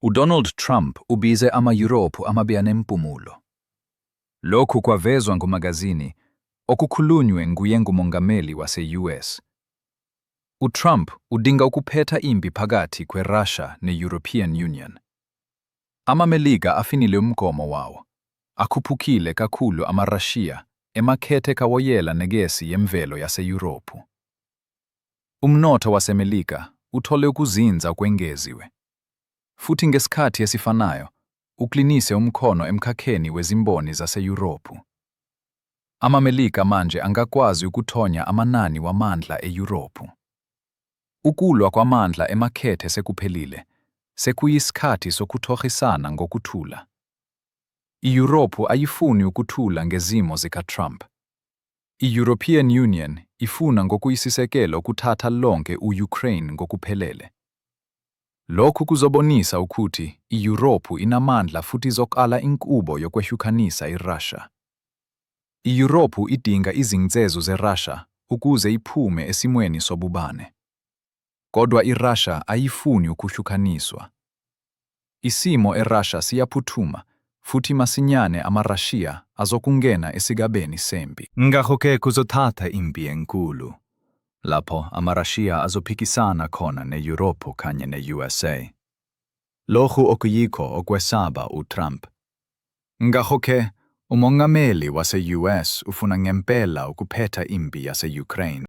UDonald Trump ubize ama-Yurophu amabeyanempumulo. Lokhu kwavezwa ngumagazini okukhulunywe nguye ngumongameli wase-US. UTrump udinga ukuphetha impi phakathi kweRussia ne-European Union. AmaMelika afinile umgomo wawo, akhuphukile kakhulu amaRashiya emakhethe kawoyela negesi yemvelo yaseYurophu. Umnotho waseMelika uthole ukuzinza okwengeziwe, futhi ngesikhathi esifanayo uklinise umkhono emkhakheni wezimboni zaseYurophu. AmaMelika manje angakwazi ukuthonya amanani wamandla eYurophu. Ukulwa kwamandla emakhethe sekuphelile, sekuyisikhathi sokuthohisana ngokuthula. IYurophu ayifuni ukuthula ngezimo zikaTrump. I-European Union ifuna ngokuyisisekelo ukuthatha lonke u-Ukraine ngokuphelele. Lokhu kuzobonisa ukuthi iYurophu inamandla futhi izokala inkubo yokwehlukanisa iRussia. IYurophu idinga izingcezu zeRussia ukuze iphume esimweni sobubane. Kodwa iRussia ayifuni ukuhlukaniswa. Isimo eRussia siyaphuthuma, futhi masinyane amaRashiya azokungena esigabeni sempi. Ngakho-ke kuzothatha impi enkulu, lapho amaRashiya azophikisana khona neYurophu kanye ne-USA. Lokhu okuyikho okwesaba uTrump. Ngakho-ke umongameli wase-US ufuna ngempela ukuphetha impi yase-Ukraine.